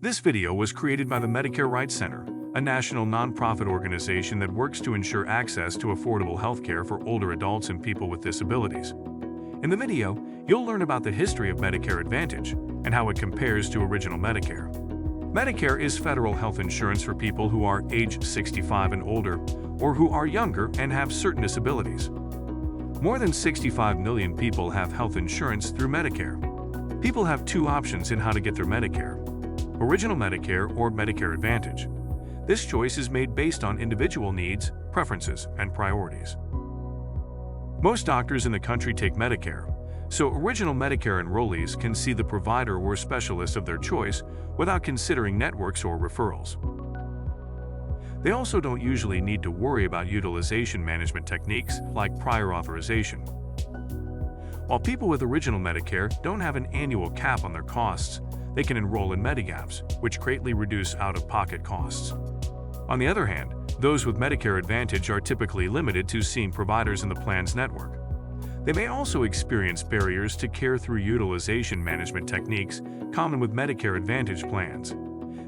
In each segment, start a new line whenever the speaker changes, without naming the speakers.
This video was created by the Medicare Rights Center, a national nonprofit organization that works to ensure access to affordable healthcare for older adults and people with disabilities. In the video, you'll learn about the history of Medicare Advantage and how it compares to original Medicare. Medicare is federal health insurance for people who are age 65 and older, or who are younger and have certain disabilities. More than 65 million people have health insurance through Medicare. People have two options in how to get their Medicare: original Medicare or Medicare Advantage. This choice is made based on individual needs, preferences, and priorities. Most doctors in the country take Medicare, so original Medicare enrollees can see the provider or specialist of their choice without considering networks or referrals. They also don't usually need to worry about utilization management techniques like prior authorization. While people with original Medicare don't have an annual cap on their costs, they can enroll in Medigaps, which greatly reduce out-of-pocket costs. On the other hand, those with Medicare Advantage are typically limited to seeing providers in the plan's network. They may also experience barriers to care through utilization management techniques common with Medicare Advantage plans.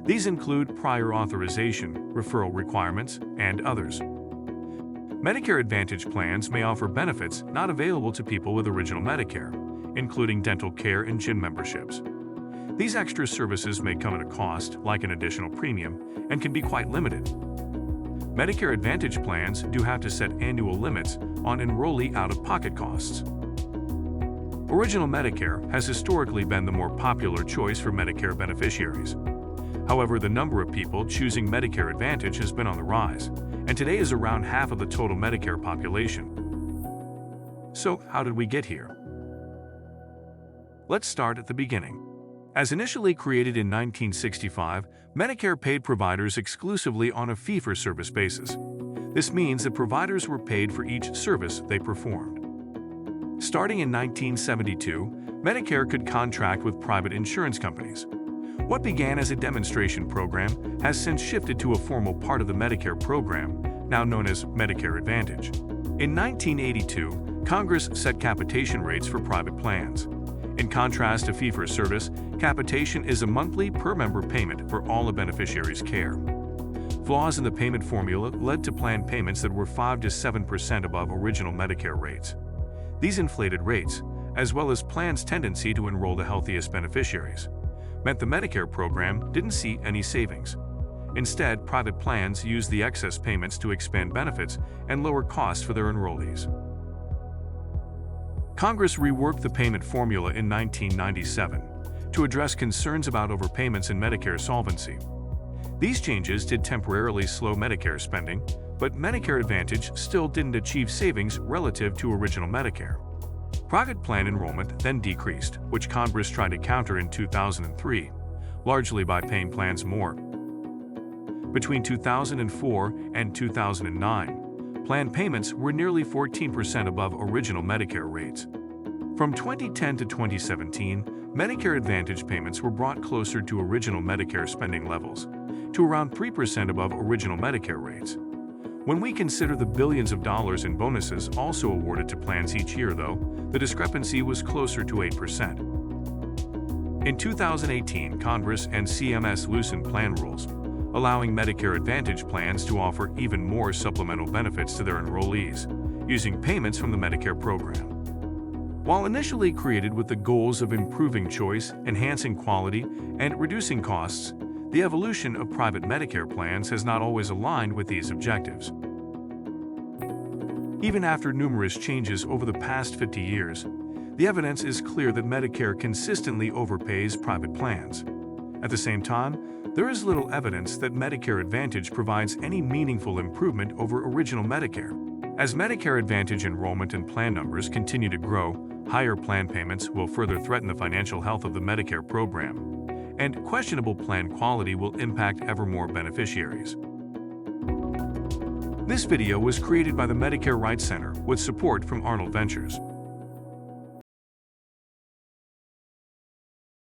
These include prior authorization, referral requirements, and others. Medicare Advantage plans may offer benefits not available to people with original Medicare, including dental care and gym memberships. These extra services may come at a cost, like an additional premium, and can be quite limited. Medicare Advantage plans do have to set annual limits on enrollee out-of-pocket costs. Original Medicare has historically been the more popular choice for Medicare beneficiaries. However, the number of people choosing Medicare Advantage has been on the rise, and today is around half of the total Medicare population. So, how did we get here? Let's start at the beginning. As initially created in 1965, Medicare paid providers exclusively on a fee-for-service basis. This means that providers were paid for each service they performed. Starting in 1972, Medicare could contract with private insurance companies. What began as a demonstration program has since shifted to a formal part of the Medicare program, now known as Medicare Advantage. In 1982, Congress set capitation rates for private plans. In contrast to fee-for-service, capitation is a monthly per-member payment for all a beneficiary's care. Flaws in the payment formula led to plan payments that were 5 to 7% above original Medicare rates. These inflated rates, as well as plans' tendency to enroll the healthiest beneficiaries, meant the Medicare program didn't see any savings. Instead, private plans used the excess payments to expand benefits and lower costs for their enrollees. Congress reworked the payment formula in 1997 to address concerns about overpayments in Medicare solvency. These changes did temporarily slow Medicare spending, but Medicare Advantage still didn't achieve savings relative to original Medicare. Private plan enrollment then decreased, which Congress tried to counter in 2003, largely by paying plans more. Between 2004 and 2009, plan payments were nearly 14% above original Medicare rates. From 2010 to 2017, Medicare Advantage payments were brought closer to original Medicare spending levels, to around 3% above original Medicare rates. When we consider the billions of dollars in bonuses also awarded to plans each year, though, the discrepancy was closer to 8%. In 2018, Congress and CMS loosened plan rules, allowing Medicare Advantage plans to offer even more supplemental benefits to their enrollees, using payments from the Medicare program. While initially created with the goals of improving choice, enhancing quality, and reducing costs, the evolution of private Medicare plans has not always aligned with these objectives. Even after numerous changes over the past 50 years, the evidence is clear that Medicare consistently overpays private plans. At the same time, there is little evidence that Medicare Advantage provides any meaningful improvement over original Medicare. As Medicare Advantage enrollment and plan numbers continue to grow, higher plan payments will further threaten the financial health of the Medicare program, and questionable plan quality will impact ever more beneficiaries. This video was created by the Medicare Rights Center with support from Arnold Ventures.